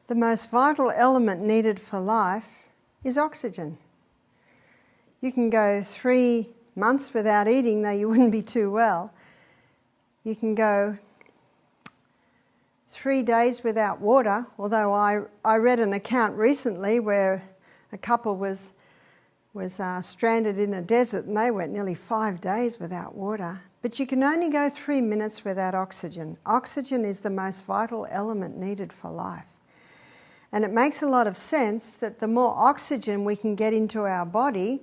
The most vital element needed for life is oxygen. You can go 3 months without eating, though you wouldn't be too well. You can go 3 days without water, although I read an account recently where a couple was stranded in a desert and they went nearly 5 days without water. But you can only go 3 minutes without oxygen. Oxygen is the most vital element needed for life. And it makes a lot of sense that the more oxygen we can get into our body,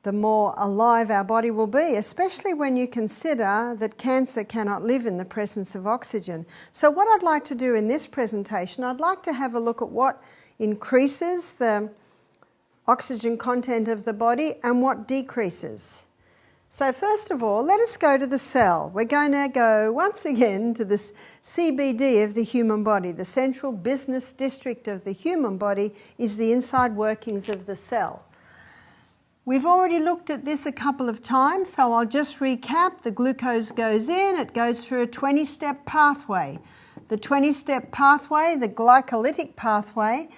the more alive our body will be, especially when you consider that cancer cannot live in the presence of oxygen. So what I'd like to do in this presentation, I'd like to have a look at what increases the oxygen content of the body and what decreases. So first of all, let us go to the cell. We're going to go once again to this CBD of the human body. The central business district of the human body is the inside workings of the cell. We've already looked at this a couple of times, so I'll just recap. The glucose goes in, it goes through a 20-step pathway. The 20-step pathway, the glycolytic pathway,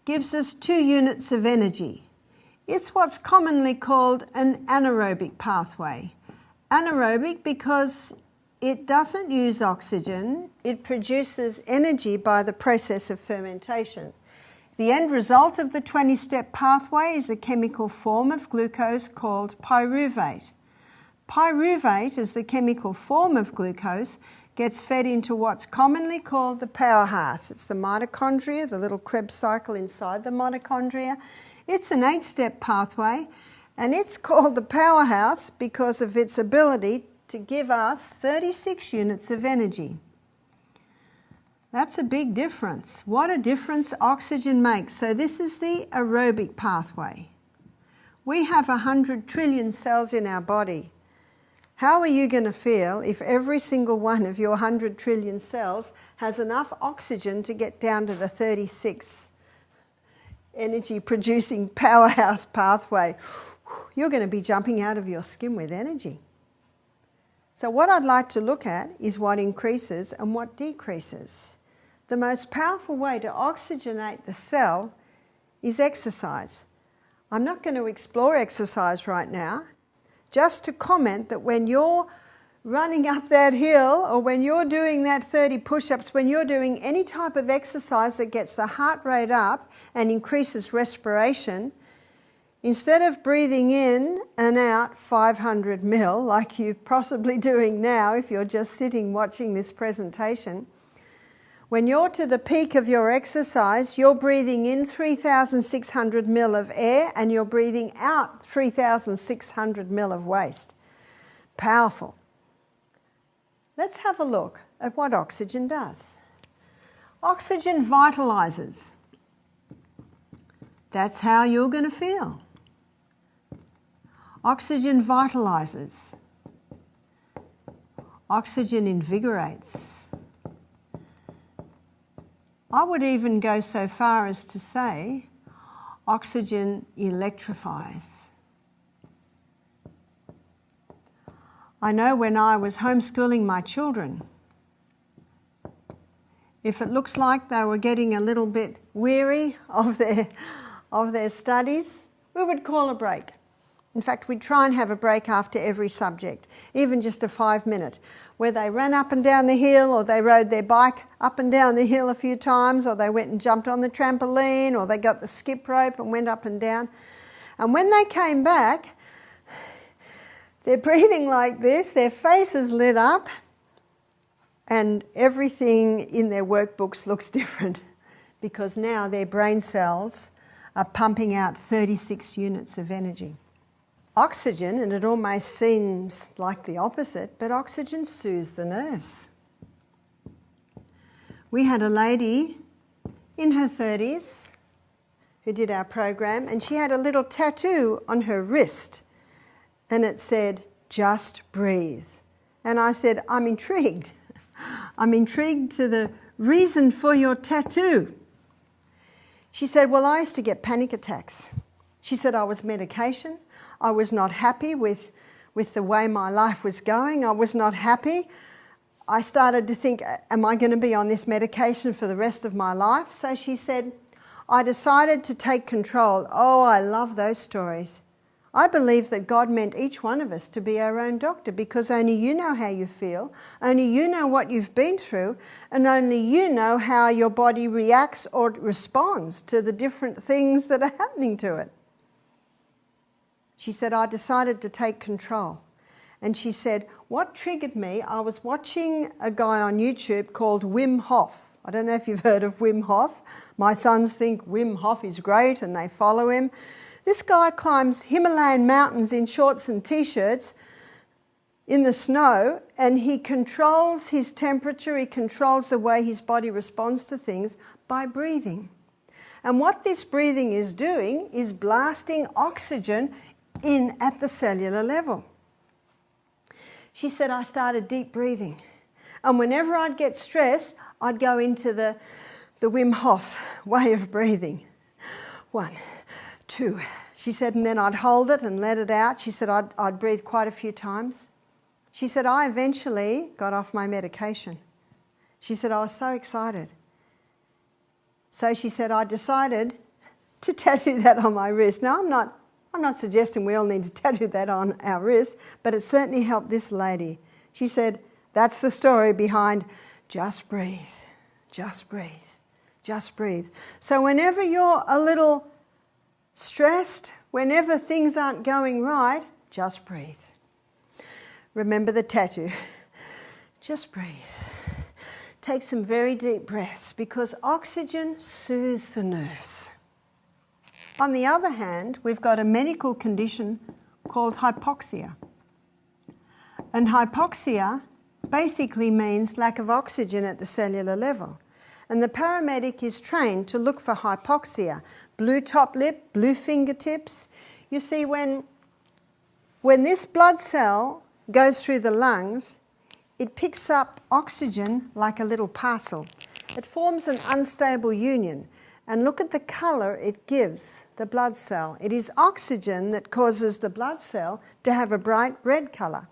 gives us 2 units of energy. It's what's commonly called an anaerobic pathway. Anaerobic because it doesn't use oxygen, it produces energy by the process of fermentation. The end result of the 20-step pathway is a chemical form of glucose called pyruvate. Pyruvate, as the chemical form of glucose, gets fed into what's commonly called the powerhouse. It's the mitochondria, the little Krebs cycle inside the mitochondria. It's an 8-step pathway, and it's called the powerhouse because of its ability to give us 36 units of energy. That's a big difference. What a difference oxygen makes. So this is the aerobic pathway. We have 100 trillion cells in our body. How are you going to feel if every single one of your 100 trillion cells has enough oxygen to get down to the 36 energy-producing powerhouse pathway? You're going to be jumping out of your skin with energy. So what I'd like to look at is what increases and what decreases. The most powerful way to oxygenate the cell is exercise. I'm not going to explore exercise right now, just to comment that when you're running up that hill or when you're doing that 30 push-ups, when you're doing any type of exercise that gets the heart rate up and increases respiration, instead of breathing in and out 500 mil like you're possibly doing now if you're just sitting watching this presentation, when you're to the peak of your exercise, you're breathing in 3,600 mil of air and you're breathing out 3,600 mil of waste. Powerful. Let's have a look at what oxygen does. Oxygen vitalizes. That's how you're going to feel. Oxygen vitalizes. Oxygen invigorates. I would even go so far as to say oxygen electrifies. I know when I was homeschooling my children, if it looks like they were getting a little bit weary of their studies, we would call a break. In fact, we'd try and have a break after every subject, even just a 5-minute, where they ran up and down the hill, or they rode their bike up and down the hill a few times, or they went and jumped on the trampoline, or they got the skip rope and went up and down. And when they came back, they're breathing like this, their faces lit up, and everything in their workbooks looks different because now their brain cells are pumping out 36 units of energy. Oxygen, and it almost seems like the opposite, but oxygen soothes the nerves. We had a lady in her 30s who did our program, and she had a little tattoo on her wrist, and it said, "Just breathe." And I said, "I'm intrigued. I'm intrigued to the reason for your tattoo." She said, "Well, I used to get panic attacks." She said, "I was medication. I was not happy with the way my life was going. I was not happy. I started to think, am I going to be on this medication for the rest of my life? So she said, I decided to take control. Oh, I love those stories. I believe that God meant each one of us to be our own doctor, because only you know how you feel, only you know what you've been through, and only you know how your body reacts or responds to the different things that are happening to it. She said, I decided to take control. And she said, what triggered me, I was watching a guy on YouTube called Wim Hof. I don't know if you've heard of Wim Hof. My sons think Wim Hof is great and they follow him. This guy climbs Himalayan mountains in shorts and t-shirts in the snow, and he controls his temperature, he controls the way his body responds to things by breathing. And what this breathing is doing is blasting oxygen in at the cellular level. She said, I started deep breathing. And whenever I'd get stressed, I'd go into the Wim Hof way of breathing. 1, 2. She said, and then I'd hold it and let it out. She said, I'd breathe quite a few times. She said, I eventually got off my medication. She said, I was so excited. So she said, I decided to tattoo that on my wrist. Now, I'm not suggesting we all need to tattoo that on our wrists, but it certainly helped this lady. She said, that's the story behind just breathe, just breathe, just breathe. So whenever you're a little stressed, whenever things aren't going right, just breathe. Remember the tattoo. Just breathe. Take some very deep breaths, because oxygen soothes the nerves. On the other hand, we've got a medical condition called hypoxia. And hypoxia basically means lack of oxygen at the cellular level. And the paramedic is trained to look for hypoxia. Blue top lip, blue fingertips. You see, when this blood cell goes through the lungs, it picks up oxygen like a little parcel. It forms an unstable union. And look at the colour it gives the blood cell. It is oxygen that causes the blood cell to have a bright red colour.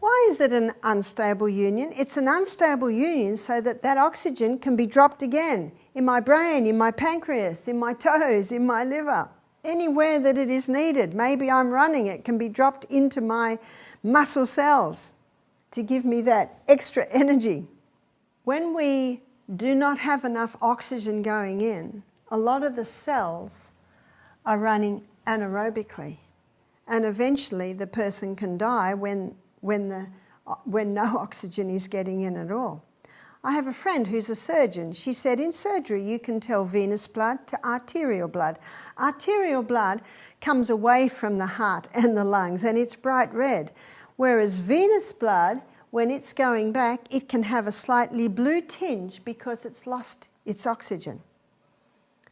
Why is it an unstable union? It's an unstable union so that oxygen can be dropped again in my brain, in my pancreas, in my toes, in my liver, anywhere that it is needed. Maybe I'm running, it can be dropped into my muscle cells to give me that extra energy. When we do not have enough oxygen going in, a lot of the cells are running anaerobically, and eventually the person can die when no oxygen is getting in at all. I have a friend who's a surgeon. She said in surgery you can tell venous blood to arterial blood. Arterial blood comes away from the heart and the lungs and it's bright red, whereas venous blood, when it's going back, it can have a slightly blue tinge because it's lost its oxygen.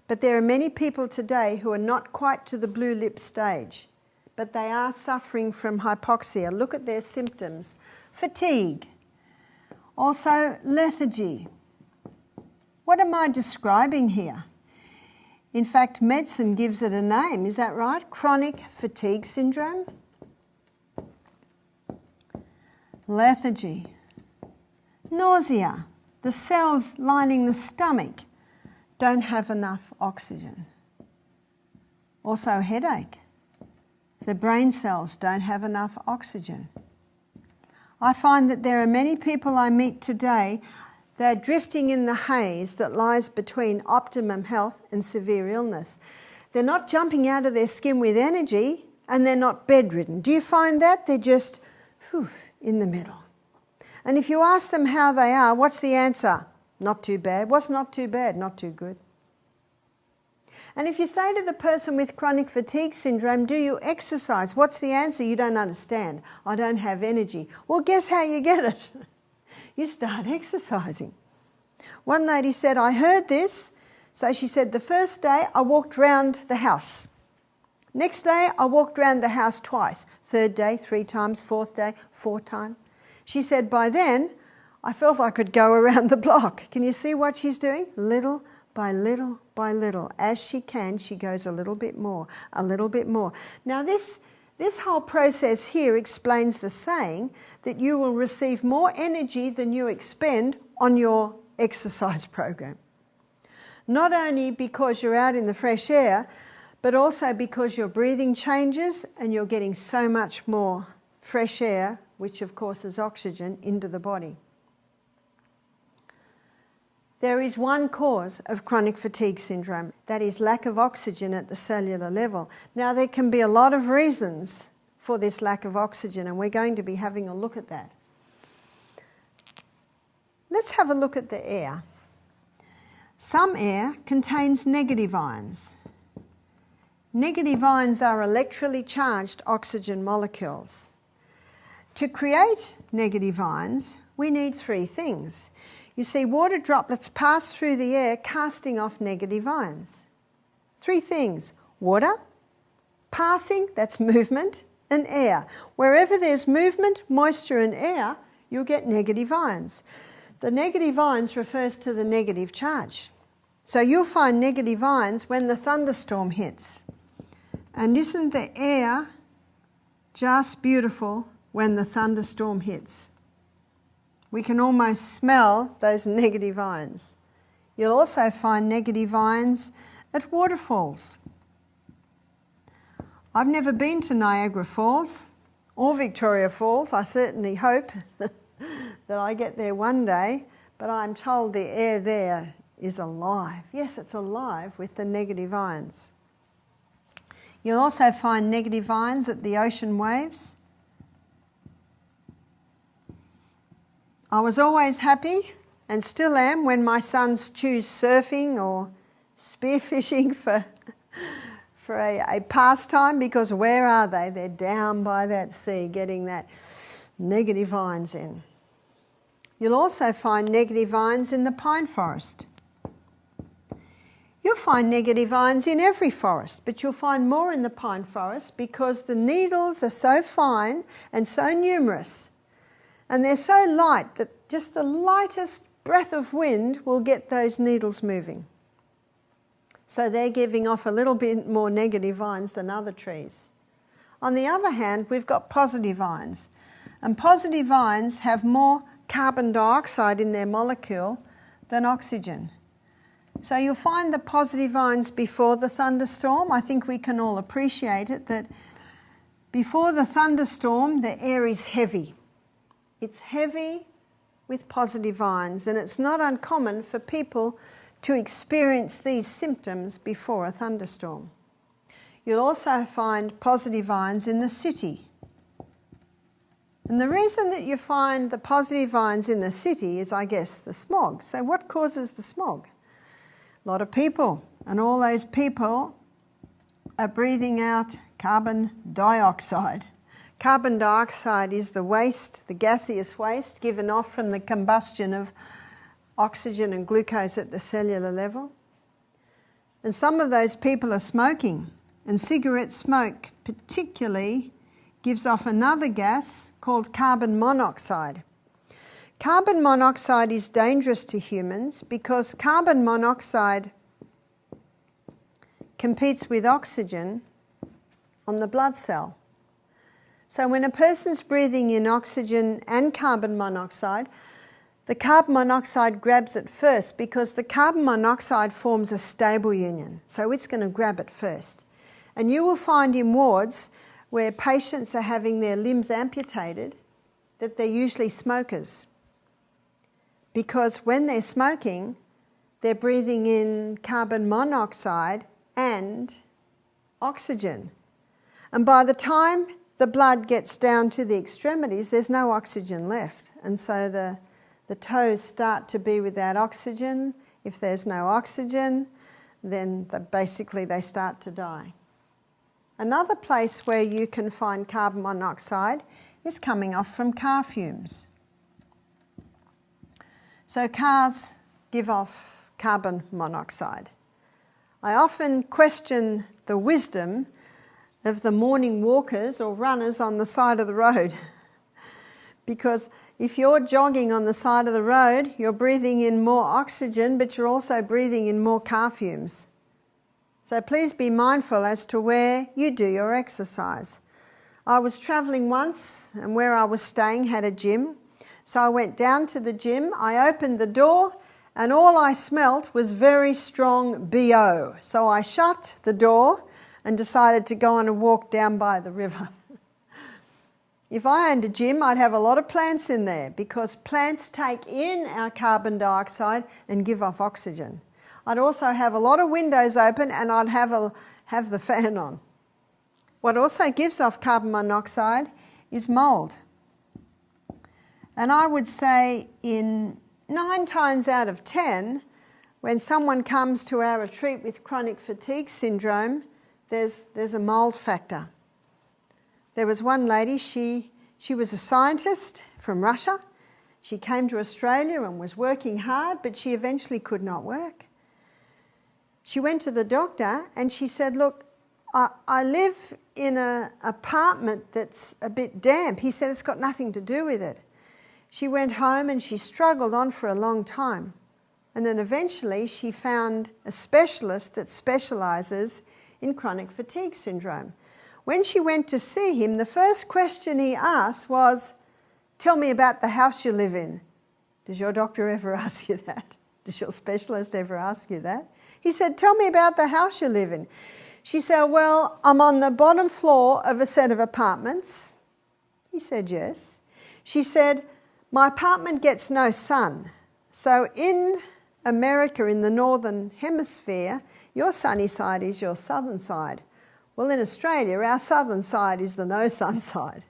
But there are many people today who are not quite to the blue lip stage, but they are suffering from hypoxia. Look at their symptoms. Fatigue, also lethargy. What am I describing here? In fact, medicine gives it a name, is that right? Chronic fatigue syndrome. Lethargy, nausea, the cells lining the stomach don't have enough oxygen. Also headache, the brain cells don't have enough oxygen. I find that there are many people I meet today, they're drifting in the haze that lies between optimum health and severe illness. They're not jumping out of their skin with energy and they're not bedridden. Do you find that? They're just in the middle. And if you ask them how they are, what's the answer? Not too bad. What's not too bad? Not too good. And if you say to the person with chronic fatigue syndrome, do you exercise? What's the answer? You don't understand. I don't have energy. Well, guess how you get it? You start exercising. One lady said, I heard this. So she said, the first day I walked round the house. Next day, I walked around the house twice. Third day, 3 times. Fourth day, 4 times. She said, by then, I felt I could go around the block. Can you see what she's doing? Little by little by little. As she can, she goes a little bit more, a little bit more. Now, this This whole process here explains the saying that you will receive more energy than you expend on your exercise program. Not only because you're out in the fresh air, but also because your breathing changes and you're getting so much more fresh air, which of course is oxygen, into the body. There is one cause of chronic fatigue syndrome, that is lack of oxygen at the cellular level. Now there can be a lot of reasons for this lack of oxygen, and we're going to be having a look at that. Let's have a look at the air. Some air contains negative ions. Negative ions are electrically charged oxygen molecules. To create negative ions, we need three things. You see, water droplets pass through the air casting off negative ions. Three things: water, passing, that's movement, and air. Wherever there's movement, moisture and air, you'll get negative ions. The negative ions refers to the negative charge. So you'll find negative ions when the thunderstorm hits. And isn't the air just beautiful when the thunderstorm hits? We can almost smell those negative ions. You'll also find negative ions at waterfalls. I've never been to Niagara Falls or Victoria Falls. I certainly hope that I get there one day, but I'm told the air there is alive. Yes, it's alive with the negative ions. You'll also find negative ions at the ocean waves. I was always happy, and still am, when my sons choose surfing or spearfishing for a pastime, because where are they? They're down by that sea getting that negative ions in. You'll also find negative ions in the pine forest. You'll find negative ions in every forest, but you'll find more in the pine forest because the needles are so fine and so numerous. And they're so light that just the lightest breath of wind will get those needles moving. So they're giving off a little bit more negative ions than other trees. On the other hand, we've got positive ions. And positive ions have more carbon dioxide in their molecule than oxygen. So you'll find the positive ions before the thunderstorm. I think we can all appreciate it, that before the thunderstorm, the air is heavy. It's heavy with positive ions, and it's not uncommon for people to experience these symptoms before a thunderstorm. You'll also find positive ions in the city. And the reason that you find the positive ions in the city is, I guess, the smog. So what causes the smog? A lot of people, and all those people are breathing out carbon dioxide. Carbon dioxide is the waste, the gaseous waste given off from the combustion of oxygen and glucose at the cellular level. And some of those people are smoking, and cigarette smoke particularly gives off another gas called carbon monoxide. Carbon monoxide is dangerous to humans because carbon monoxide competes with oxygen on the blood cell. So when a person's breathing in oxygen and carbon monoxide, the carbon monoxide grabs it first because the carbon monoxide forms a stable union. So it's going to grab it first. And you will find in wards where patients are having their limbs amputated that they're usually smokers. Because when they're smoking, they're breathing in carbon monoxide and oxygen. And by the time the blood gets down to the extremities, there's no oxygen left. And so the toes start to be without oxygen. If there's no oxygen, then basically they start to die. Another place where you can find carbon monoxide is coming off from car fumes. So cars give off carbon monoxide. I often question the wisdom of the morning walkers or runners on the side of the road. Because if you're jogging on the side of the road, you're breathing in more oxygen, but you're also breathing in more car fumes. So please be mindful as to where you do your exercise. I was travelling once and where I was staying had a gym. So I went down to the gym, I opened the door and all I smelt was very strong BO. So I shut the door and decided to go on a walk down by the river. If I owned a gym, I'd have a lot of plants in there because plants take in our carbon dioxide and give off oxygen. I'd also have a lot of windows open and I'd have the fan on. What also gives off carbon monoxide is mould. And I would say in 9 times out of 10, when someone comes to our retreat with chronic fatigue syndrome, there's a mould factor. There was one lady, she was a scientist from Russia. She came to Australia and was working hard, but she eventually could not work. She went to the doctor and she said, look, I live in an apartment that's a bit damp. He said, it's got nothing to do with it. She went home and she struggled on for a long time. And then eventually she found a specialist that specialises in chronic fatigue syndrome. When she went to see him, the first question he asked was, tell me about the house you live in. Does your doctor ever ask you that? Does your specialist ever ask you that? He said, tell me about the house you live in. She said, well, I'm on the bottom floor of a set of apartments. He said, yes. She said, my apartment gets no sun. So in America, in the northern hemisphere, your sunny side is your southern side. Well, in Australia, our southern side is the no sun side.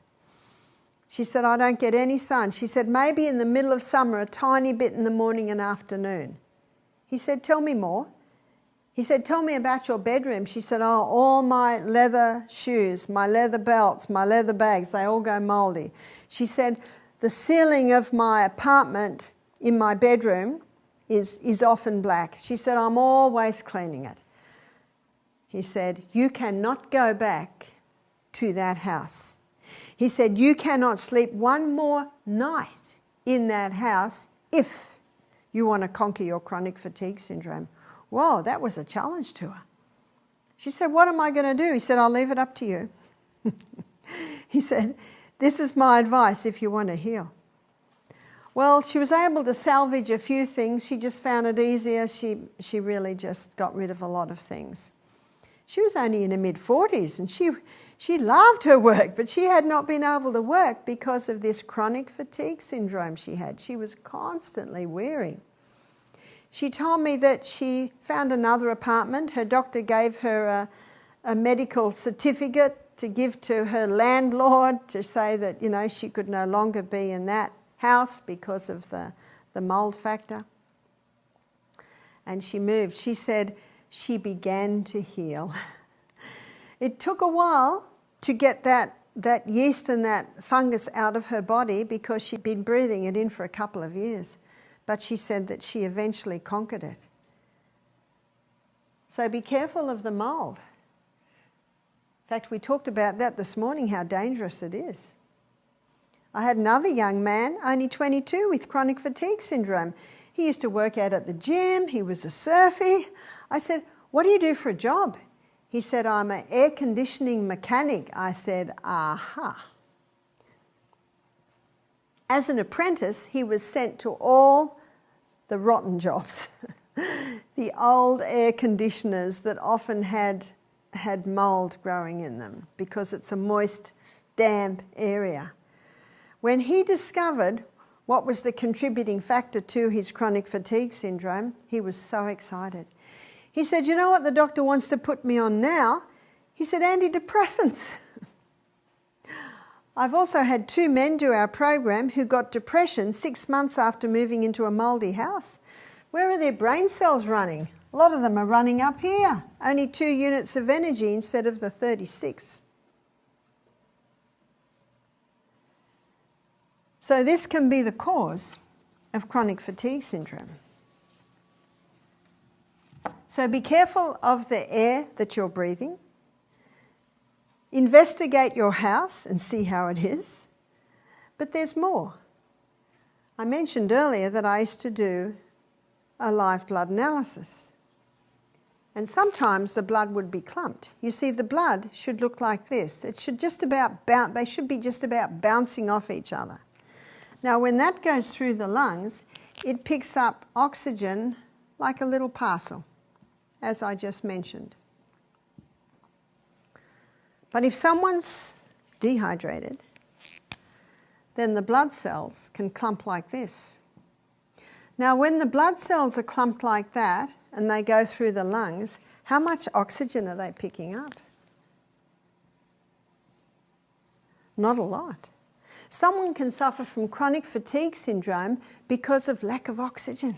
She said, I don't get any sun. She said, maybe in the middle of summer, a tiny bit in the morning and afternoon. He said, tell me more. He said, tell me about your bedroom. She said, oh, all my leather shoes, my leather belts, my leather bags, they all go mouldy. She said, the ceiling of my apartment in my bedroom is often black. She said, I'm always cleaning it. He said, you cannot go back to that house. He said, you cannot sleep one more night in that house if you want to conquer your chronic fatigue syndrome. Whoa, that was a challenge to her. She said, what am I going to do? He said, I'll leave it up to you. He said, this is my advice if you want to heal. Well, she was able to salvage a few things. She just found it easier. She really just got rid of a lot of things. She was only in her mid-40s and she loved her work, but she had not been able to work because of this chronic fatigue syndrome she had. She was constantly weary. She told me that she found another apartment. Her doctor gave her a medical certificate to give to her landlord to say that, you know, she could no longer be in that house because of the mould factor. And she moved. She said she began to heal. It took a while to get that yeast and that fungus out of her body because she'd been breathing it in for a couple of years. But she said that she eventually conquered it. So be careful of the mould. In fact, we talked about that this morning, how dangerous it is. I had another young man, only 22, with chronic fatigue syndrome. He used to work out at the gym. He was a surfie. I said, what do you do for a job? He said, I'm an air conditioning mechanic. I said, aha. As an apprentice, he was sent to all the rotten jobs, the old air conditioners that often had mould growing in them because it's a moist, damp area. When he discovered what was the contributing factor to his chronic fatigue syndrome, he was so excited. He said, you know what the doctor wants to put me on now? He said, antidepressants. I've also had 2 men do our program who got depression 6 months after moving into a mouldy house. Where are their brain cells running? A lot of them are running up here. Only 2 units of energy instead of the 36. So this can be the cause of chronic fatigue syndrome. So be careful of the air that you're breathing. Investigate your house and see how it is. But there's more. I mentioned earlier that I used to do a live blood analysis. And sometimes the blood would be clumped. You see, the blood should look like this. It should just about they should be just about bouncing off each other. Now, when that goes through the lungs, it picks up oxygen like a little parcel, as I just mentioned. But if someone's dehydrated, then the blood cells can clump like this. Now, when the blood cells are clumped like that and they go through the lungs, how much oxygen are they picking up? Not a lot. Someone can suffer from chronic fatigue syndrome because of lack of oxygen.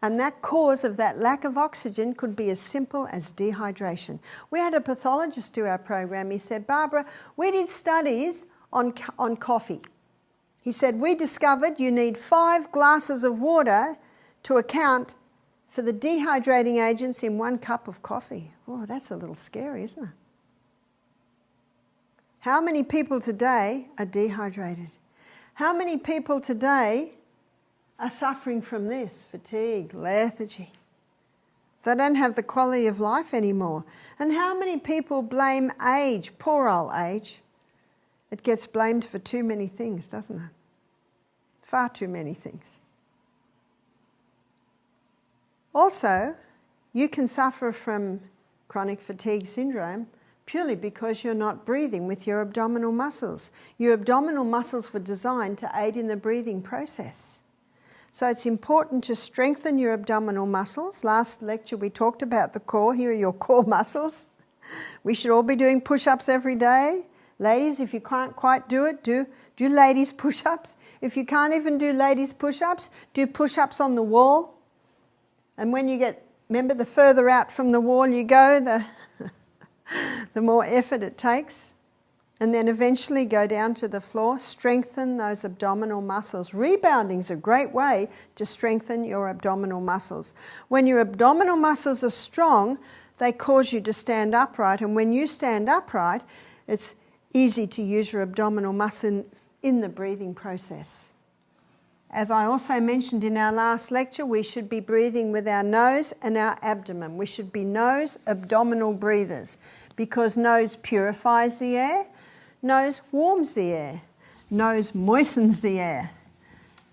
And that cause of that lack of oxygen could be as simple as dehydration. We had a pathologist do our program. He said, Barbara, we did studies on coffee. He said, we discovered you need 5 glasses of water to account for the dehydrating agents in 1 cup of coffee. Oh, that's a little scary, isn't it? How many people today are dehydrated? How many people today are suffering from this? Fatigue, lethargy. They don't have the quality of life anymore. And how many people blame age, poor old age? It gets blamed for too many things, doesn't it? Far too many things. Also, you can suffer from chronic fatigue syndrome purely because you're not breathing with your abdominal muscles. Your abdominal muscles were designed to aid in the breathing process. So it's important to strengthen your abdominal muscles. Last lecture we talked about the core. Here are your core muscles. We should all be doing push-ups every day. Ladies, if you can't quite do it, do ladies push-ups. If you can't even do ladies push-ups, do push-ups on the wall. And when you get, remember, the further out from the wall you go, the more effort it takes. And then eventually go down to the floor, strengthen those abdominal muscles. Rebounding is a great way to strengthen your abdominal muscles. When your abdominal muscles are strong, they cause you to stand upright. And when you stand upright, it's easy to use your abdominal muscles in the breathing process. As I also mentioned in our last lecture, we should be breathing with our nose and our abdomen. We should be nose abdominal breathers because nose purifies the air, nose warms the air, nose moistens the air.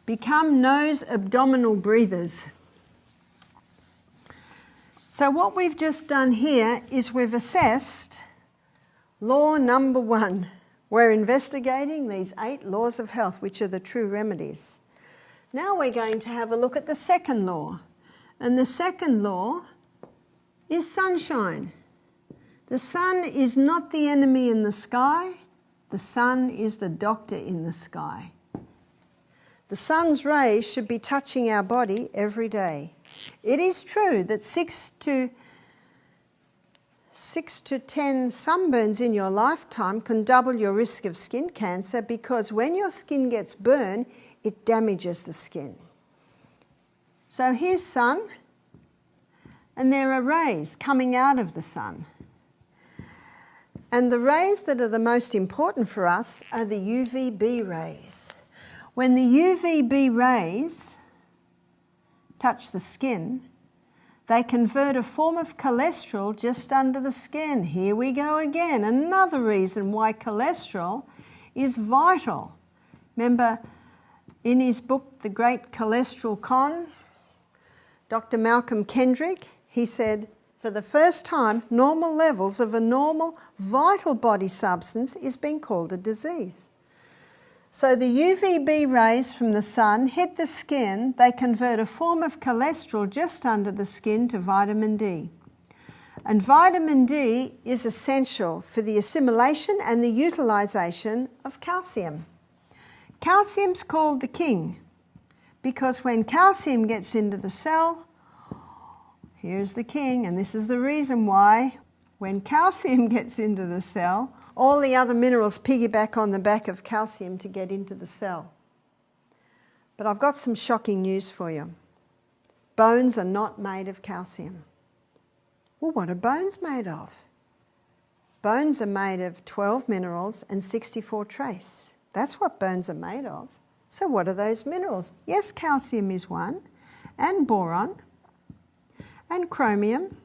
Become nose abdominal breathers. So what we've just done here is we've assessed law number 1. We're investigating these 8 laws of health, which are the true remedies. Now we're going to have a look at the second law. And the second law is sunshine. The sun is not the enemy in the sky. The sun is the doctor in the sky. The sun's rays should be touching our body every day. It is true that 6 to 10 sunburns in your lifetime can double your risk of skin cancer because when your skin gets burned, it damages the skin. So here's sun, and there are rays coming out of the sun. And the rays that are the most important for us are the UVB rays. When the UVB rays touch the skin, they convert a form of cholesterol just under the skin. Here we go again. Another reason why cholesterol is vital. Remember, in his book, The Great Cholesterol Con, Dr. Malcolm Kendrick, he said, for the first time, normal levels of a normal, vital body substance is being called a disease. So the UVB rays from the sun hit the skin, they convert a form of cholesterol just under the skin to vitamin D. And vitamin D is essential for the assimilation and the utilisation of calcium. Calcium's called the king because when calcium gets into the cell, here's the king, and this is the reason why when calcium gets into the cell, all the other minerals piggyback on the back of calcium to get into the cell. But I've got some shocking news for you. Bones are not made of calcium. Well, what are bones made of? Bones are made of 12 minerals and 64 trace. That's what bones are made of. So what are those minerals? Yes, calcium is one, and boron. and chromium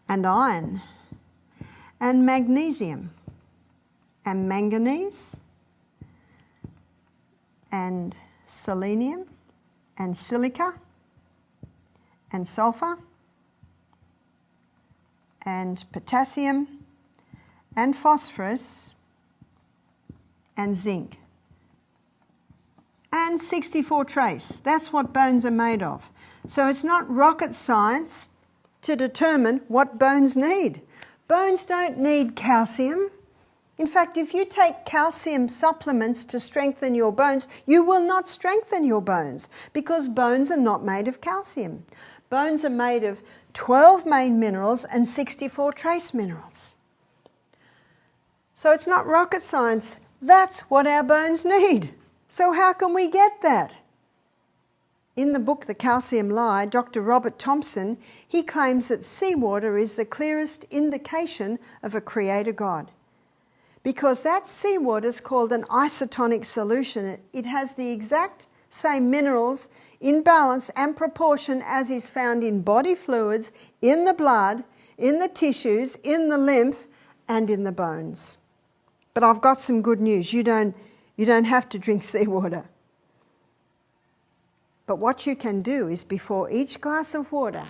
and iron and magnesium and manganese and selenium and silica and sulfur and potassium and phosphorus and zinc and 64 trace. That's what bones are made of. So it's not rocket science to determine what bones need. Bones don't need calcium. In fact, if you take calcium supplements to strengthen your bones, you will not strengthen your bones because bones are not made of calcium. Bones are made of 12 main minerals and 64 trace minerals. So it's not rocket science. That's what our bones need. So how can we get that? In the book The Calcium Lie, Dr. Robert Thompson, he claims that seawater is the clearest indication of a creator God. Because that seawater is called an isotonic solution. It has the exact same minerals in balance and proportion as is found in body fluids, in the blood, in the tissues, in the lymph, and in the bones. But I've got some good news. You don't have to drink seawater. But what you can do is before each glass of water,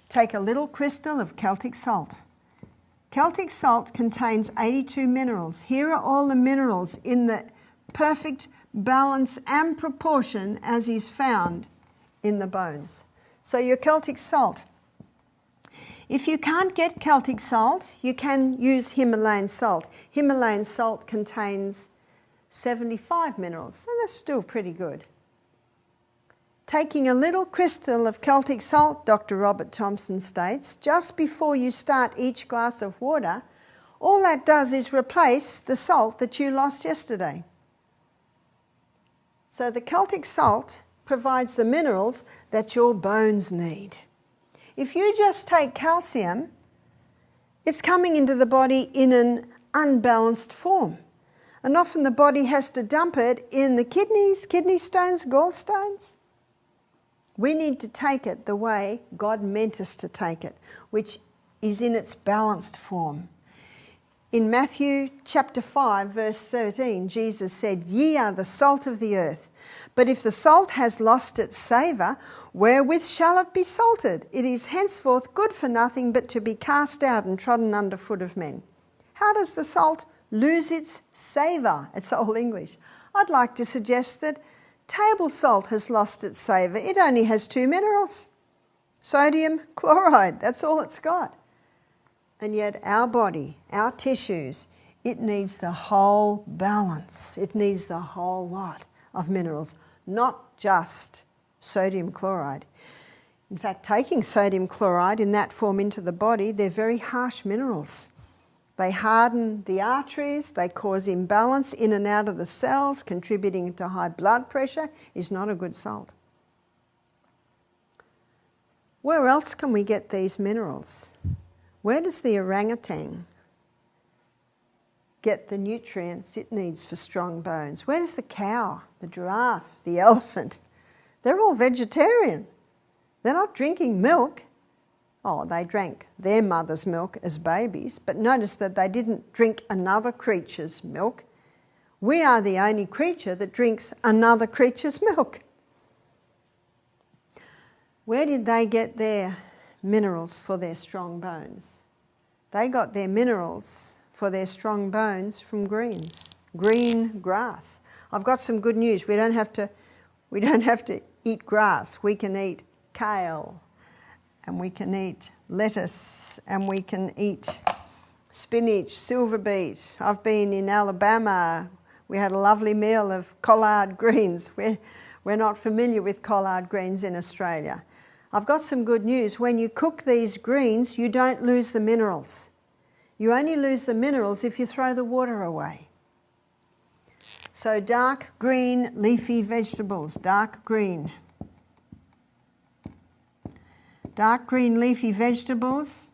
take a little crystal of Celtic salt. Celtic salt contains 82 minerals. Here are all the minerals in the perfect balance and proportion as is found in the bones. So your Celtic salt. If you can't get Celtic salt, you can use Himalayan salt. Himalayan salt contains 75 minerals, so that's still pretty good. Taking a little crystal of Celtic salt, Dr. Robert Thompson states, just before you start each glass of water, all that does is replace the salt that you lost yesterday. So the Celtic salt provides the minerals that your bones need. If you just take calcium, it's coming into the body in an unbalanced form. And often the body has to dump it in the kidneys, kidney stones, gallstones. We need to take it the way God meant us to take it, which is in its balanced form. In Matthew chapter 5, verse 13, Jesus said, "Ye are the salt of the earth. But if the salt has lost its savour, wherewith shall it be salted? It is henceforth good for nothing but to be cast out and trodden under foot of men." How does the salt lose its savour? It's Old English. I'd like to suggest that table salt has lost its savour. It only has 2 minerals. Sodium chloride, that's all it's got. And yet our body, our tissues, it needs the whole balance. It needs the whole lot of minerals, not just sodium chloride. In fact, taking sodium chloride in that form into the body, they're very harsh minerals. They harden the arteries, they cause imbalance in and out of the cells, contributing to high blood pressure, is not a good salt. Where else can we get these minerals? Where does the orangutan get the nutrients it needs for strong bones? Where does the cow, the giraffe, the elephant? They're all vegetarian. They're not drinking milk. Oh, they drank their mother's milk as babies, but notice that they didn't drink another creature's milk. We are the only creature that drinks another creature's milk. Where did they get their minerals for their strong bones? They got their minerals for their strong bones from greens, green grass. I've got some good news. We don't have to eat grass. We can eat kale, and we can eat lettuce, and we can eat spinach, silver beet. I've been in Alabama. We had a lovely meal of collard greens. We're not familiar with collard greens in Australia. I've got some good news. When you cook these greens, you don't lose the minerals. You only lose the minerals if you throw the water away. So dark green leafy vegetables, dark green. Dark green leafy vegetables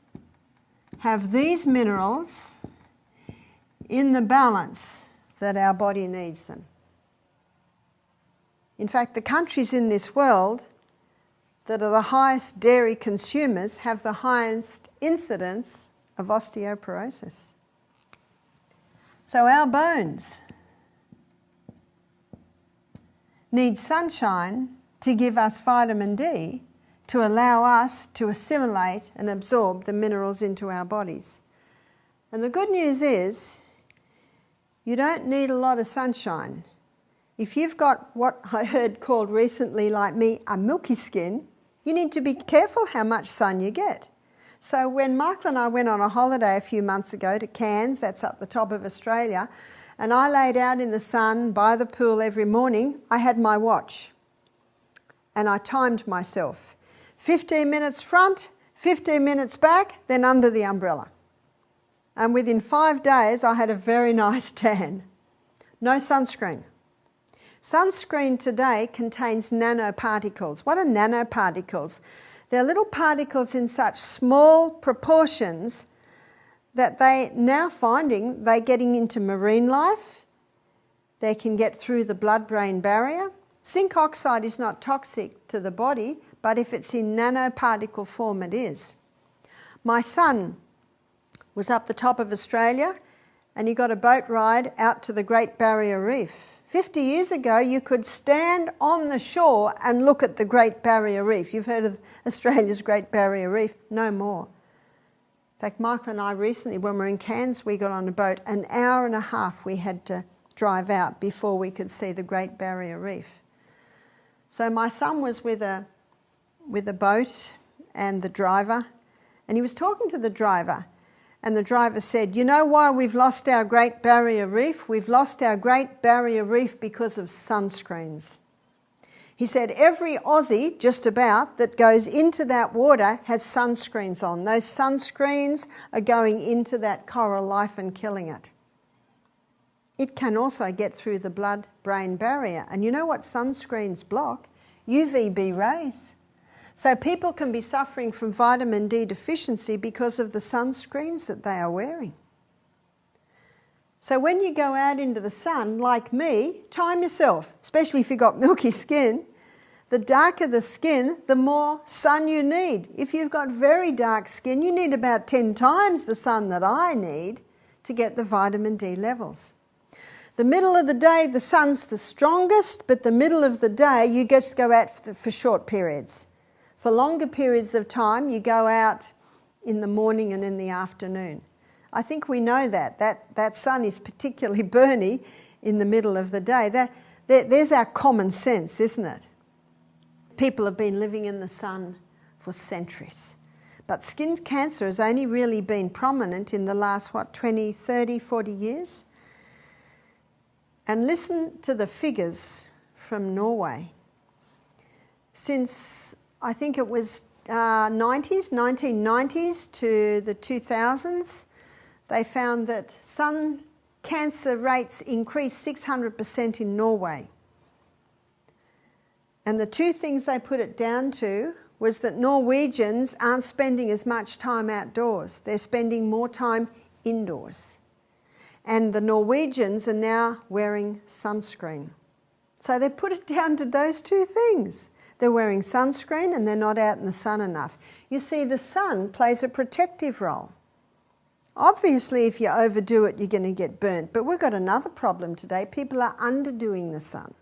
have these minerals in the balance that our body needs them. In fact, the countries in this world that are the highest dairy consumers have the highest incidence of osteoporosis. So our bones need sunshine to give us vitamin D to allow us to assimilate and absorb the minerals into our bodies. And the good news is you don't need a lot of sunshine. If you've got what I heard called recently, like me, a milky skin, you need to be careful how much sun you get. So when Michael and I went on a holiday a few months ago to Cairns, that's up the top of Australia, and I laid out in the sun by the pool every morning, I had my watch and I timed myself. 15 minutes front, 15 minutes back, then under the umbrella. And within 5 days, I had a very nice tan. No sunscreen. Sunscreen today contains nanoparticles. What are nanoparticles? They're little particles in such small proportions that they now finding they're getting into marine life. They can get through the blood-brain barrier. Zinc oxide is not toxic to the body, but if it's in nanoparticle form, it is. My son was up the top of Australia and he got a boat ride out to the Great Barrier Reef. 50 years ago, you could stand on the shore and look at the Great Barrier Reef. You've heard of Australia's Great Barrier Reef? No more. In fact, Michael and I recently, when we were in Cairns, we got on a boat. An hour and a half we had to drive out before we could see the Great Barrier Reef. So my son was with a boat and the driver, and he was talking to the driver. And the driver said, you know why we've lost our Great Barrier Reef? We've lost our Great Barrier Reef because of sunscreens. He said every Aussie, just about, that goes into that water has sunscreens on. Those sunscreens are going into that coral life and killing it. It can also get through the blood-brain barrier. And you know what sunscreens block? UVB rays. So people can be suffering from vitamin D deficiency because of the sunscreens that they are wearing. So when you go out into the sun, like me, time yourself, especially if you've got milky skin. The darker the skin, the more sun you need. If you've got very dark skin, you need about 10 times the sun that I need to get the vitamin D levels. The middle of the day, the sun's the strongest, but the middle of the day, you get to go out for short periods. For longer periods of time, you go out in the morning and in the afternoon. I think we know that sun is particularly burny in the middle of the day. There's our common sense, isn't it? People have been living in the sun for centuries. But skin cancer has only really been prominent in the last, 20, 30, 40 years? And listen to the figures from Norway. Since I think it was 1990s to the 2000s, they found that sun cancer rates increased 600% in Norway. And the two things they put it down to was that Norwegians aren't spending as much time outdoors. They're spending more time indoors. And the Norwegians are now wearing sunscreen. So they put it down to those two things. They're wearing sunscreen and they're not out in the sun enough. You see, the sun plays a protective role. Obviously, if you overdo it, you're going to get burnt. But we've got another problem today. People are underdoing the sun.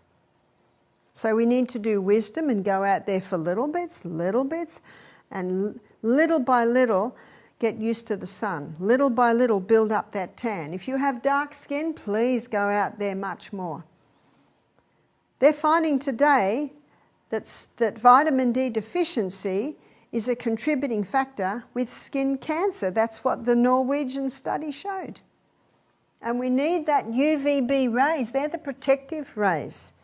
So we need to do wisdom and go out there for little bits, and little by little get used to the sun. Little by little build up that tan. If you have dark skin, please go out there much more. They're finding today that vitamin D deficiency is a contributing factor with skin cancer. That's what the Norwegian study showed. And we need that UVB rays. They're the protective rays.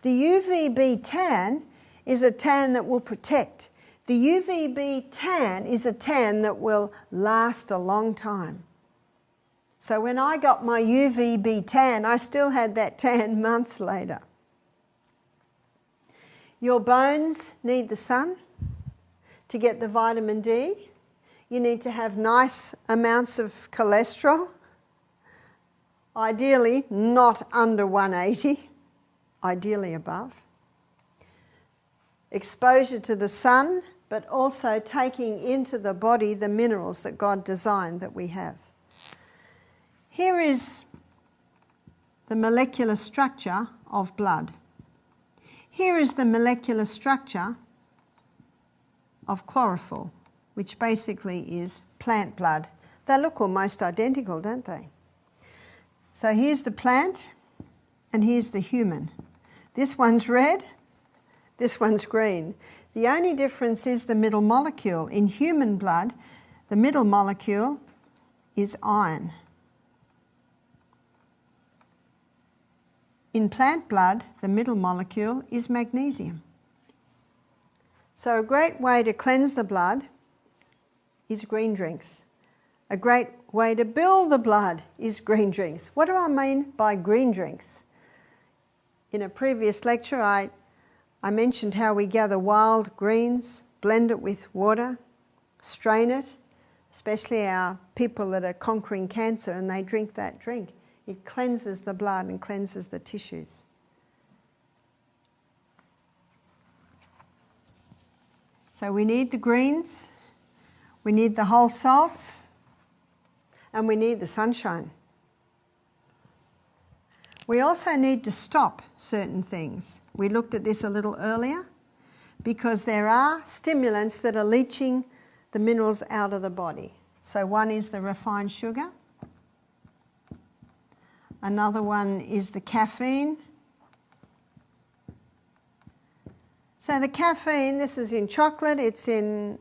The UVB tan is a tan that will protect. The UVB tan is a tan that will last a long time. So when I got my UVB tan, I still had that tan months later. Your bones need the sun to get the vitamin D. You need to have nice amounts of cholesterol, ideally not under 180, ideally above. exposure to the sun, but also taking into the body the minerals that God designed that we have. Here is the molecular structure of blood. Here is the molecular structure of chlorophyll, which basically is plant blood. They look almost identical, don't they? So here's the plant and here's the human. This one's red, this one's green. The only difference is the middle molecule. In human blood, the middle molecule is iron. In plant blood, the middle molecule is magnesium. So a great way to cleanse the blood is green drinks. A great way to build the blood is green drinks. What do I mean by green drinks? In a previous lecture, I mentioned how we gather wild greens, blend it with water, strain it, especially our people that are conquering cancer, and they drink that drink. It cleanses the blood and cleanses the tissues. So we need the greens, we need the whole salts, and we need the sunshine. We also need to stop certain things. We looked at this a little earlier, because there are stimulants that are leaching the minerals out of the body. So one is the refined sugar. Another one is the caffeine. So the caffeine, this is in chocolate, it's in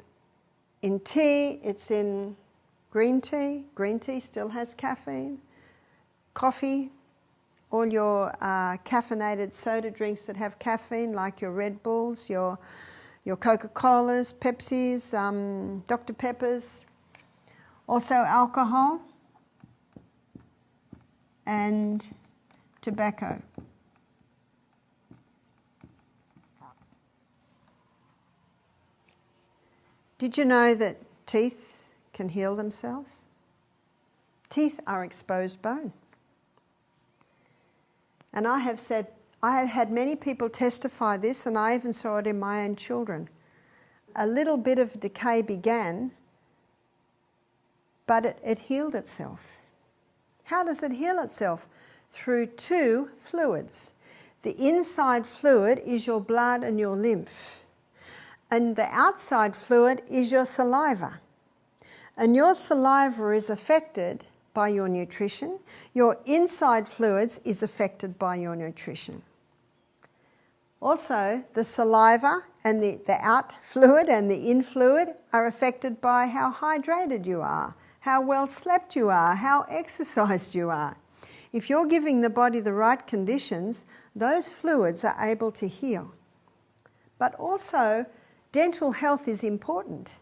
tea, it's in green tea. Green tea still has caffeine. Coffee, all your caffeinated soda drinks that have caffeine, like your Red Bulls, your Coca-Colas, Pepsis, Dr. Peppers. Also alcohol and tobacco. Did you know that teeth can heal themselves? Teeth are exposed bone. And I have had many people testify this, and I even saw it in my own children. A little bit of decay began, but it healed itself. How does it heal itself? Through two fluids. The inside fluid is your blood and your lymph. And the outside fluid is your saliva. And your saliva is affected by your nutrition. Your inside fluids is affected by your nutrition. Also, the saliva and the out fluid and the in fluid are affected by how hydrated you are, how well slept you are, how exercised you are. If you're giving the body the right conditions, those fluids are able to heal. But also, dental health is important.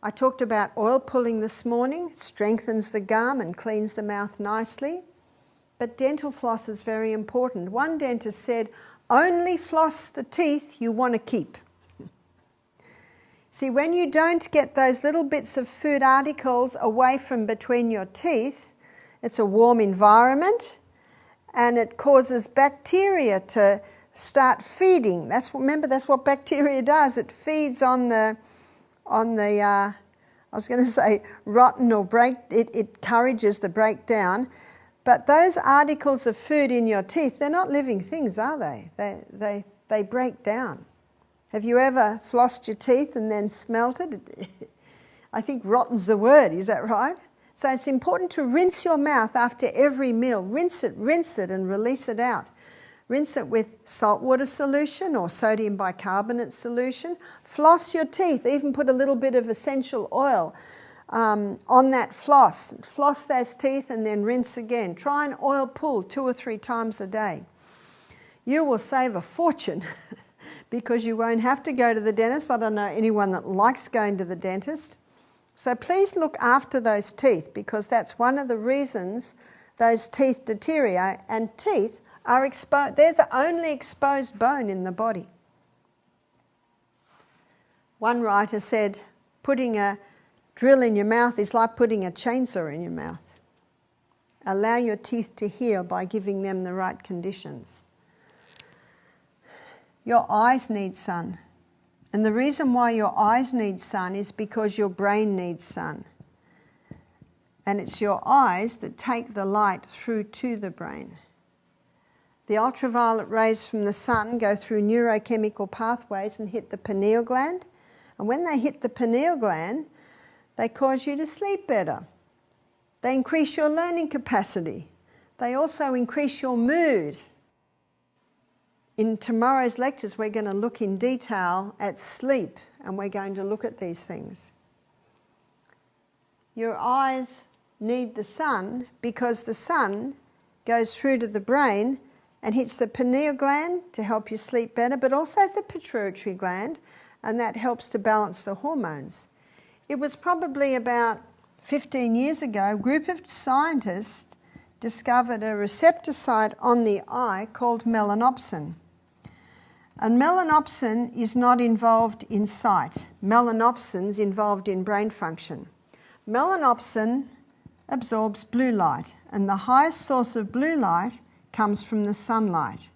I talked about oil pulling this morning, strengthens the gum and cleans the mouth nicely. But dental floss is very important. One dentist said, only floss the teeth you want to keep. See, when you don't get those little bits of food articles away from between your teeth, it's a warm environment and it causes bacteria to start feeding. Remember, that's what bacteria does. It feeds on the I was going to say rotten or it encourages the breakdown. But those articles of food in your teeth, they're not living things, are they? They break down. Have you ever flossed your teeth and then smelt it? I think rotten's the word, is that right? So it's important to rinse your mouth after every meal. Rinse it, and release it out. Rinse it with saltwater solution or sodium bicarbonate solution. Floss your teeth, even put a little bit of essential oil on that floss. Floss those teeth and then rinse again. Try and oil pull 2 or 3 times a day. You will save a fortune because you won't have to go to the dentist. I don't know anyone that likes going to the dentist. So please look after those teeth, because that's one of the reasons those teeth deteriorate, and teeth are exposed. They're the only exposed bone in the body. One writer said, putting a drill in your mouth is like putting a chainsaw in your mouth. Allow your teeth to heal by giving them the right conditions. Your eyes need sun. And the reason why your eyes need sun is because your brain needs sun. And it's your eyes that take the light through to the brain. The ultraviolet rays from the sun go through neurochemical pathways and hit the pineal gland. And when they hit the pineal gland, they cause you to sleep better. They increase your learning capacity. They also increase your mood. In tomorrow's lectures, we're going to look in detail at sleep, and we're going to look at these things. Your eyes need the sun because the sun goes through to the brain and hits the pineal gland to help you sleep better, but also the pituitary gland, and that helps to balance the hormones. It was probably about 15 years ago, a group of scientists discovered a receptor site on the eye called melanopsin. And melanopsin is not involved in sight. Melanopsin's involved in brain function. Melanopsin absorbs blue light, and the highest source of blue light comes from the sunlight.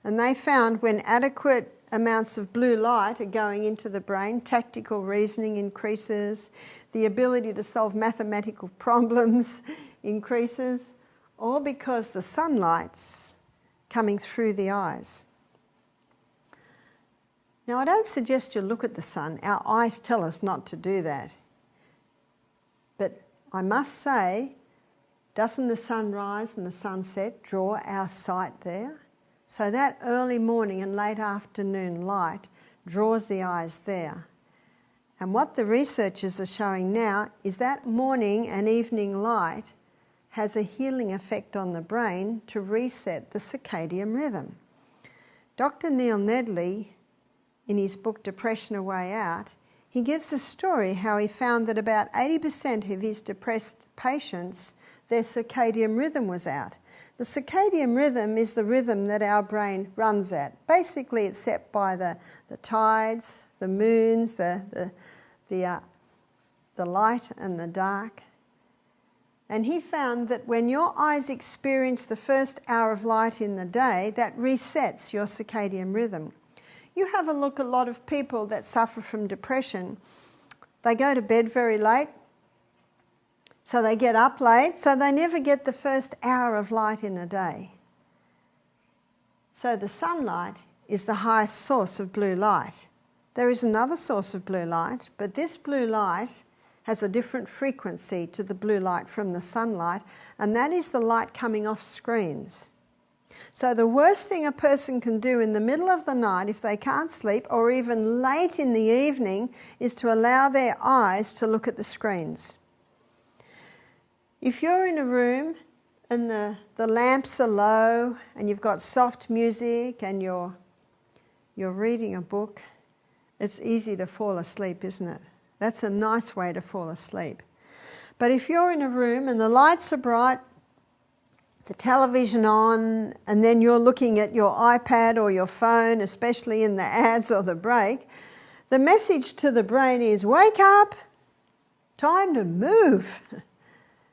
And they found when adequate amounts of blue light are going into the brain, tactical reasoning increases, the ability to solve mathematical problems increases, all because the sunlight's coming through the eyes. Now, I don't suggest you look at the sun. Our eyes tell us not to do that. But I must say, doesn't the sunrise and the sunset draw our sight there? So that early morning and late afternoon light draws the eyes there. And what the researchers are showing now is that morning and evening light has a healing effect on the brain to reset the circadian rhythm. Dr. Neil Nedley, in his book Depression: A Way Out, he gives a story how he found that about 80% of his depressed patients, their circadian rhythm was out. The circadian rhythm is the rhythm that our brain runs at. Basically, it's set by the tides, the moons, the light and the dark. And he found that when your eyes experience the first hour of light in the day, that resets your circadian rhythm. You have a look at a lot of people that suffer from depression. They go to bed very late, so they get up late, so they never get the first hour of light in a day. So the sunlight is the highest source of blue light. There is another source of blue light, but this blue light has a different frequency to the blue light from the sunlight, and that is the light coming off screens. So the worst thing a person can do in the middle of the night if they can't sleep, or even late in the evening, is to allow their eyes to look at the screens. If you're in a room and the lamps are low and you've got soft music and you're reading a book, it's easy to fall asleep, isn't it? That's a nice way to fall asleep. But if you're in a room and the lights are bright, the television on, and then you're looking at your iPad or your phone, especially in the ads or the break, the message to the brain is, wake up, time to move.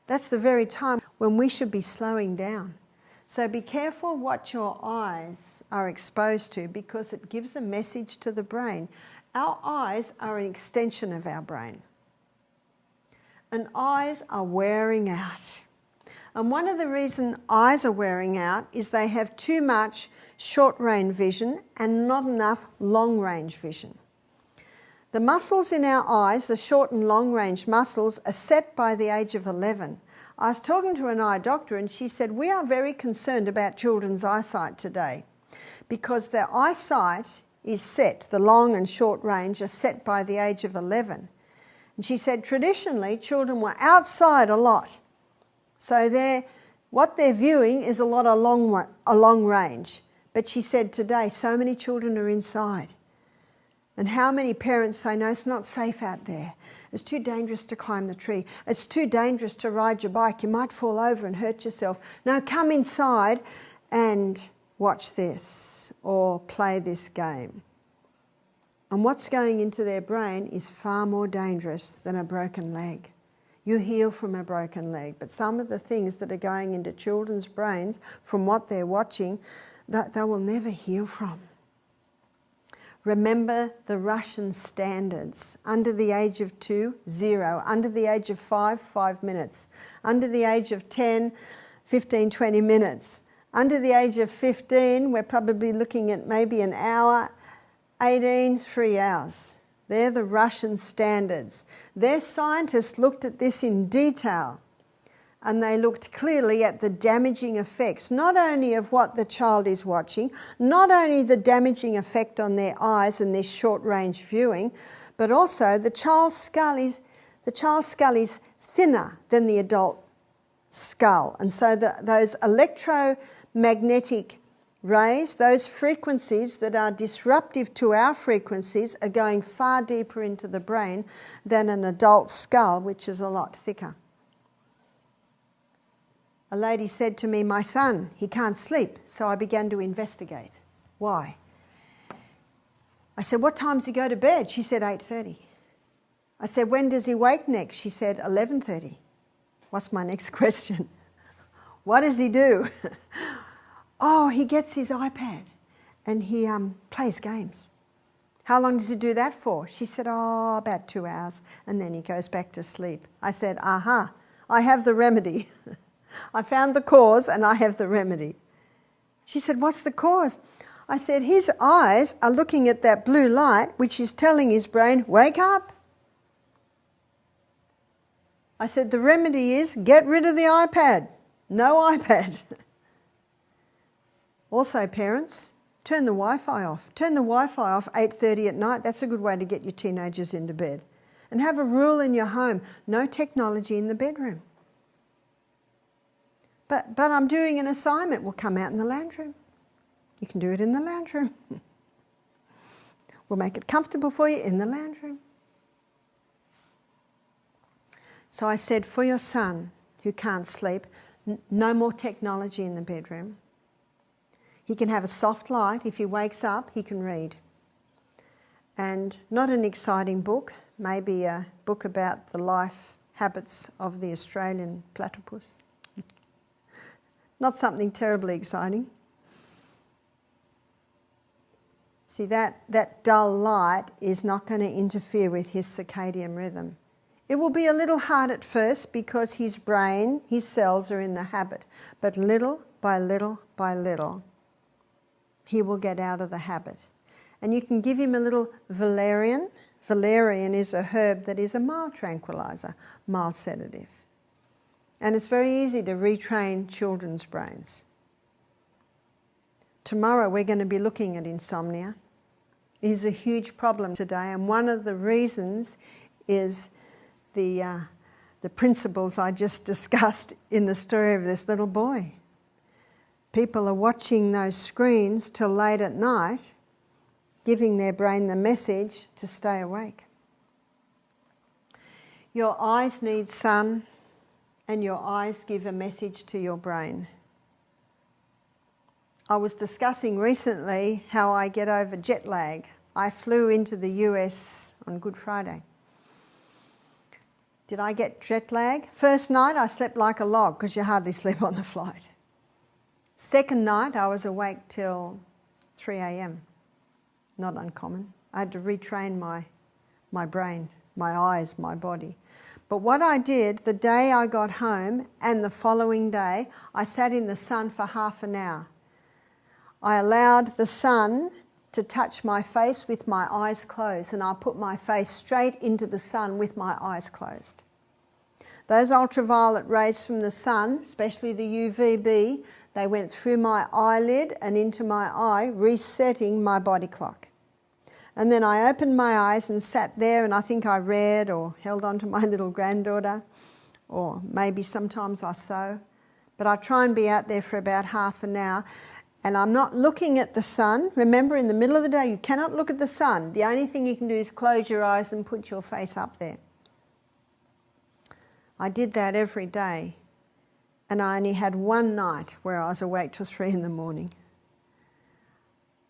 That's the very time when we should be slowing down. So be careful what your eyes are exposed to, because it gives a message to the brain. Our eyes are an extension of our brain. And eyes are wearing out. And one of the reasons eyes are wearing out is they have too much short-range vision and not enough long-range vision. The muscles in our eyes, the short and long-range muscles, are set by the age of 11. I was talking to an eye doctor and she said, we are very concerned about children's eyesight today because their eyesight is set, the long and short range are set by the age of 11. And she said traditionally children were outside a lot. So what they're viewing is a lot of long range. But she said today so many children are inside. And how many parents say, no, it's not safe out there. It's too dangerous to climb the tree. It's too dangerous to ride your bike. You might fall over and hurt yourself. No, come inside and watch this or play this game. And what's going into their brain is far more dangerous than a broken leg. You heal from a broken leg, but some of the things that are going into children's brains from what they're watching, that they will never heal from. Remember the Russian standards. Under the age of 2, 0. Under the age of 5, 5 minutes. Under the age of 10, 15, 20 minutes. Under the age of 15, we're probably looking at maybe an hour. 18, 3 hours. They're the Russian standards. Their scientists looked at this in detail, and they looked clearly at the damaging effects, not only of what the child is watching, not only the damaging effect on their eyes and their short-range viewing, but also the child's skull is thinner than the adult skull. And so those electromagnetic rays, those frequencies that are disruptive to our frequencies, are going far deeper into the brain than an adult skull, which is a lot thicker. A lady said to me, my son, he can't sleep. So I began to investigate. Why? I said, what time does he go to bed? She said, 8:30. I said, when does he wake next? She said, 11:30. What's my next question? What does he do? Oh, he gets his iPad and he plays games. How long does he do that for? She said, oh, about 2 hours, and then he goes back to sleep. I said, aha, I have the remedy. I found the cause and I have the remedy. She said, what's the cause? I said, his eyes are looking at that blue light, which is telling his brain, wake up. I said, the remedy is get rid of the iPad. No iPad. Also, parents, turn the Wi-Fi off. Turn the Wi-Fi off 8:30 at night. That's a good way to get your teenagers into bed. And have a rule in your home, no technology in the bedroom. But I'm doing an assignment. We'll come out in the lounge room. You can do it in the lounge room. We'll make it comfortable for you in the lounge room. So I said, for your son who can't sleep, no more technology in the bedroom. He can have a soft light. If he wakes up, he can read. And not an exciting book, maybe a book about the life habits of the Australian platypus. Not something terribly exciting. See, that dull light is not going to interfere with his circadian rhythm. It will be a little hard at first because his brain, his cells are in the habit. But little by little by little, he will get out of the habit. And you can give him a little valerian. Valerian is a herb that is a mild tranquilizer, mild sedative. And it's very easy to retrain children's brains. Tomorrow we're going to be looking at insomnia. It is a huge problem today, and one of the reasons is the principles I just discussed in the story of this little boy. People are watching those screens till late at night, giving their brain the message to stay awake. Your eyes need sun, and your eyes give a message to your brain. I was discussing recently how I get over jet lag. I flew into the US on Good Friday. Did I get jet lag? First night I slept like a log because you hardly sleep on the flight. Second night I was awake till 3 a.m. Not uncommon. I had to retrain my brain, my eyes, my body. But what I did, the day I got home and the following day, I sat in the sun for half an hour. I allowed the sun to touch my face with my eyes closed, and I put my face straight into the sun with my eyes closed. Those ultraviolet rays from the sun, especially the UVB, they went through my eyelid and into my eye, resetting my body clock. And then I opened my eyes and sat there, and I think I read or held on to my little granddaughter, or maybe sometimes I sew. But I try and be out there for about half an hour. And I'm not looking at the sun. Remember, in the middle of the day, you cannot look at the sun. The only thing you can do is close your eyes and put your face up there. I did that every day. And I only had one night where I was awake till 3 in the morning.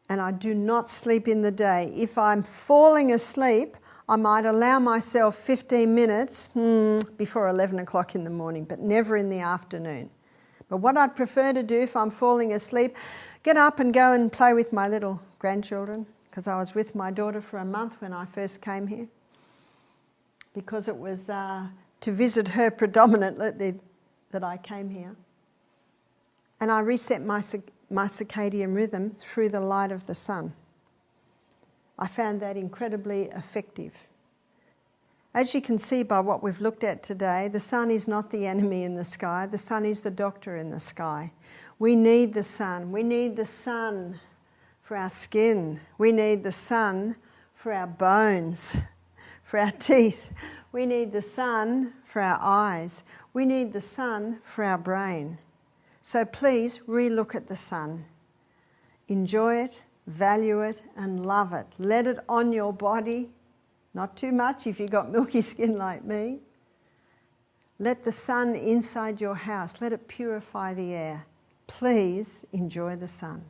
And I do not sleep in the day. If I'm falling asleep, I might allow myself 15 minutes before 11 o'clock in the morning, but never in the afternoon. But what I'd prefer to do if I'm falling asleep, get up and go and play with my little grandchildren, because I was with my daughter for a month when I first came here, because it was to visit her predominantly that I came here. And I reset my circadian rhythm through the light of the sun. I found that incredibly effective. As you can see by what we've looked at today, the sun is not the enemy in the sky. The sun is the doctor in the sky. We need the sun. We need the sun for our skin. We need the sun for our bones, for our teeth. We need the sun for our eyes. We need the sun for our brain. So please relook at the sun. Enjoy it, value it, and love it. Let it on your body. Not too much if you've got milky skin like me. Let the sun inside your house, let it purify the air. Please enjoy the sun.